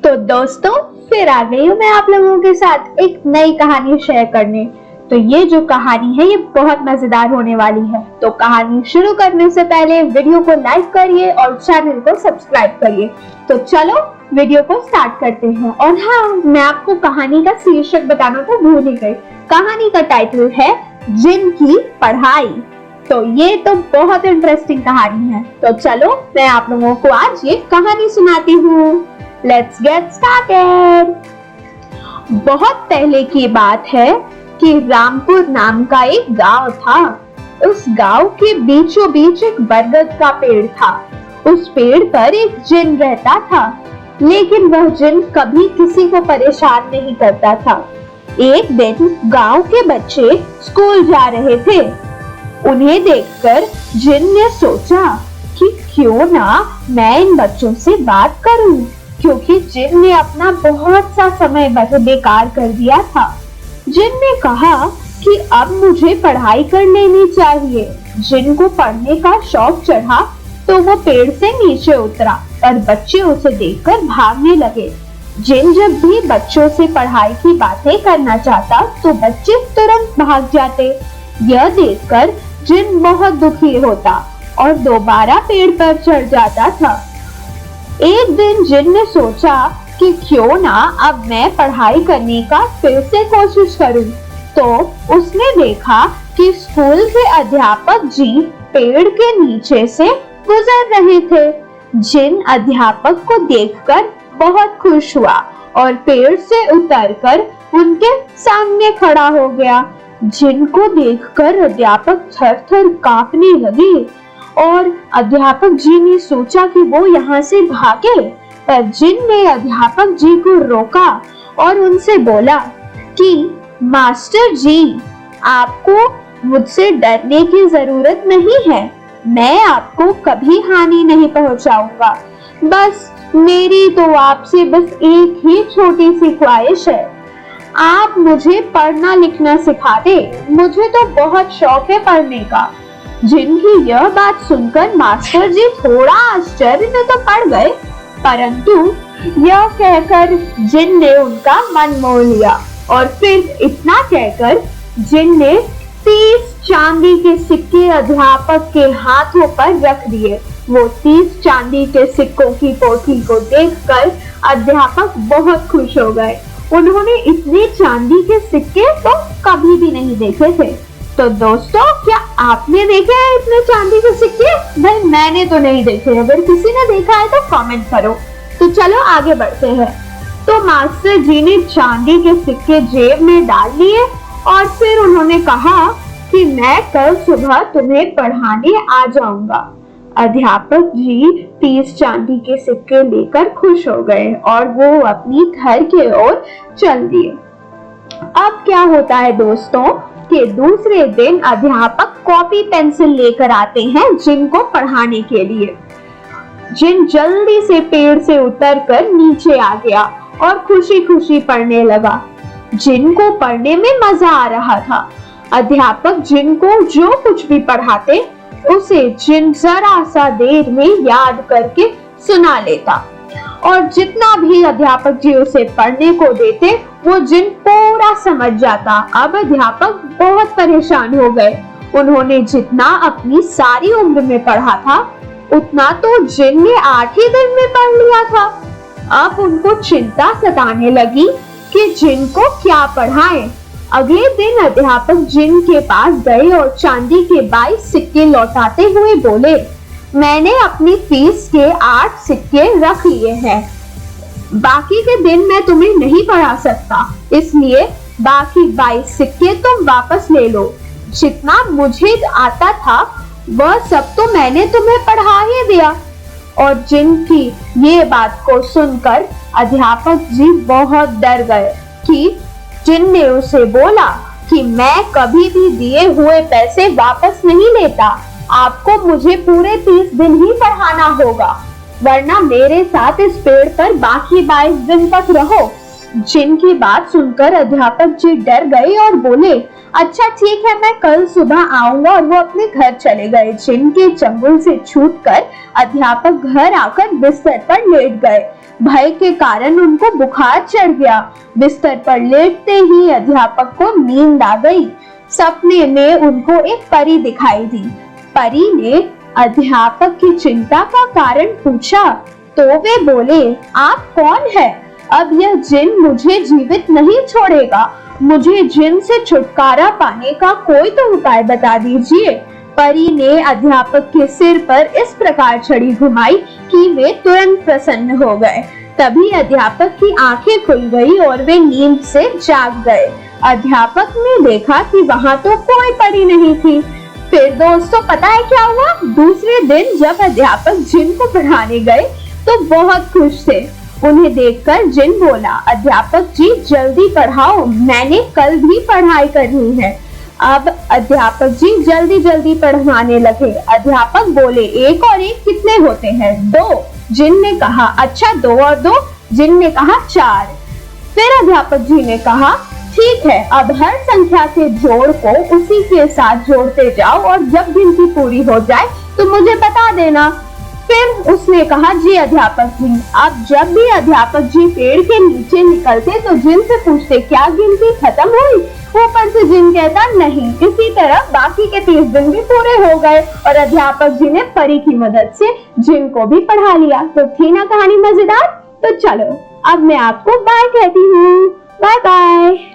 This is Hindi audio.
तो दोस्तों फिर आ गई हूँ मैं आप लोगों के साथ एक नई कहानी शेयर करने। तो ये जो कहानी है ये बहुत मजेदार होने वाली है। तो कहानी शुरू करने से पहले वीडियो को लाइक करिए और चैनल को सब्सक्राइब करिए। तो चलो वीडियो को स्टार्ट करते हैं। और हाँ, मैं आपको कहानी का शीर्षक बताना तो भूल ही गई। कहानी का टाइटल है जिन की पढ़ाई। तो ये तो बहुत इंटरेस्टिंग कहानी है। तो चलो मैं आप लोगों को आज ये कहानी सुनाती हूँ। Let's get started. बहुत पहले की बात है कि रामपुर नाम का एक गांव था। उस गांव के बीचों बीच एक बरगद का पेड़ था। उस पेड़ पर एक जिन रहता था, लेकिन वह जिन कभी किसी को परेशान नहीं करता था। एक दिन गांव के बच्चे स्कूल जा रहे थे। उन्हें देखकर जिन ने सोचा कि क्यों ना मैं इन बच्चों से बात करूं, क्योंकि जिन ने अपना बहुत सा समय बेकार कर दिया था। जिन ने कहा कि अब मुझे पढ़ाई कर लेनी चाहिए। जिन को पढ़ने का शौक चढ़ा तो वो पेड़ से नीचे उतरा और बच्चे उसे देखकर भागने लगे। जिन जब भी बच्चों से पढ़ाई की बातें करना चाहता तो बच्चे तुरंत भाग जाते। यह देखकर जिन बहुत दुखी होता और दोबारा पेड़ पर चढ़ जाता था। एक दिन जिन ने सोचा कि क्यों ना अब मैं पढ़ाई करने का फिर से कोशिश करूं। तो उसने देखा कि स्कूल के अध्यापक जी पेड़ के नीचे से गुजर रहे थे। जिन अध्यापक को देखकर बहुत खुश हुआ और पेड़ से उतरकर उनके सामने खड़ा हो गया। जिन को देखकर अध्यापक थर-थर कांपने लगे और अध्यापक जी ने सोचा कि वो यहाँ से भागे, पर जिन ने अध्यापक जी को रोका और उनसे बोला कि मास्टर जी, आपको मुझसे डरने की जरूरत नहीं है। मैं आपको कभी हानि नहीं पहुंचाऊंगा। बस मेरी तो आपसे बस एक ही छोटी सी ख्वाहिश है, आप मुझे पढ़ना लिखना सिखा दे। मुझे तो बहुत शौक है पढ़ने का। जिनकी यह बात सुनकर मास्टर जी थोड़ा आश्चर्य में तो पड़ गए, परंतु यह कहकर जिन ने उनका मन मोह लिया। और फिर इतना कहकर जिन ने 30 चांदी के सिक्के अध्यापक के हाथों पर रख दिए। वो 30 चांदी के सिक्कों की पोथी को देखकर अध्यापक बहुत खुश हो गए। उन्होंने इतने चांदी के सिक्के तो कभी भी नहीं देखे थे। तो दोस्तों, क्या आपने देखे हैं इतने चांदी के सिक्के? भाई मैंने तो नहीं देखे। अगर किसी ने देखा है तो कमेंट करो। तो चलो आगे बढ़ते हैं। तो मास्टर जी ने चांदी के सिक्के जेब में डाल लिए और फिर उन्होंने कहा कि मैं कल सुबह तुम्हें पढ़ाने आ जाऊंगा। अध्यापक जी 30 चांदी के सिक्के लेकर खुश हो गए और वो अपनी घर की ओर चल दिए। अब क्या होता है दोस्तों कि दूसरे दिन अध्यापक कॉपी पेंसिल लेकर आते हैं जिन को पढ़ाने के लिए। जिन जल्दी से पेड़ से उतरकर नीचे आ गया और खुशी खुशी पढ़ने लगा। जिन को पढ़ने में मजा आ रहा था। अध्यापक जिन को जो कुछ भी पढ़ाते उसे जिन जरा सा देर में याद करके सुना लेता और जितना भी अध्यापक जी उसे पढ़ने को देते वो जिन पूरा समझ जाता। अब अध्यापक बहुत परेशान हो गए। उन्होंने जितना अपनी सारी उम्र में पढ़ा था उतना तो जिन ने 8 ही दिन में पढ़ लिया था। अब उनको चिंता सताने लगी कि जिन को क्या पढ़ाएं। अगले दिन अध्यापक जिन के पास गए और चांदी के 22 सिक्के लौटाते हुए बोले, मैंने अपनी फीस के 8 सिक्के रख लिए हैं। बाकी के दिन मैं तुम्हें नहीं पढ़ा सकता, इसलिए बाकी 22 सिक्के तुम वापस ले लो। जितना मुझे आता था वह सब तो मैंने तुम्हें पढ़ा ही दिया। और जिनकी ये बात को सुनकर अध्यापक जी बहुत डर गए कि जिन ने उसे बोला कि मैं कभी भी दिए हुए पैसे वापस नहीं लेता। आपको मुझे पूरे 30 दिन ही पढ़ाना होगा, वरना मेरे साथ इस पेड़ पर बाकी 22 दिन तक रहो। जिन की बात सुनकर अध्यापक जी डर गए और बोले, अच्छा ठीक है, मैं कल सुबह आऊंगा। और वो अपने घर चले गए। जिन के चंगुल से छूटकर अध्यापक घर आकर बिस्तर पर लेट गए। भय के कारण उनको बुखार चढ़ गया। बिस्तर पर लेटते ही अध्यापक को नींद आ गई। सपने में उनको एक परी दिखाई दी। परी ने अध्यापक की चिंता का कारण पूछा तो वे बोले, आप कौन है? अब यह जिन मुझे जीवित नहीं छोड़ेगा। मुझे जिन से छुटकारा पाने का कोई तो उपाय बता दीजिए। परी ने अध्यापक के सिर पर इस प्रकार छड़ी घुमाई कि वे तुरंत प्रसन्न हो गए। तभी अध्यापक की आंखें खुल गई और वे नींद से जाग गए। अध्यापक ने देखा कि वहां तो कोई परी नहीं थी। फिर दोस्तों पता है क्या हुआ? दूसरे दिन जब अध्यापक जिन को पढ़ाने गए तो बहुत खुश थे। उन्हें देखकर जिन बोला, अध्यापक जी जल्दी पढ़ाओ, मैंने कल भी पढ़ाई करनी है। अब अध्यापक जी जल्दी जल्दी पढ़ाने लगे। अध्यापक बोले, 1 और 1 कितने होते हैं? 2। जिन ने कहा, अच्छा 2 और 2? जिन ने कहा 4। फिर अध्यापक जी ने कहा, ठीक है, अब हर संख्या के जोड़ को उसी के साथ जोड़ते जाओ और जब गिनती पूरी हो जाए तो मुझे बता देना। फिर उसने कहा, जी अध्यापक जी। अब जब भी अध्यापक जी पेड़ के नीचे निकलते तो जिन से पूछते, क्या गिनती खत्म हुई? ऊपर से जिन कहता, नहीं। इसी तरह बाकी के 30 दिन भी पूरे हो गए और अध्यापक जी ने परी की मदद से जिन को भी पढ़ा लिया। तो थी ना कहानी मजेदार? तो चलो अब मैं आपको बाय कहती हूँ। Bye bye.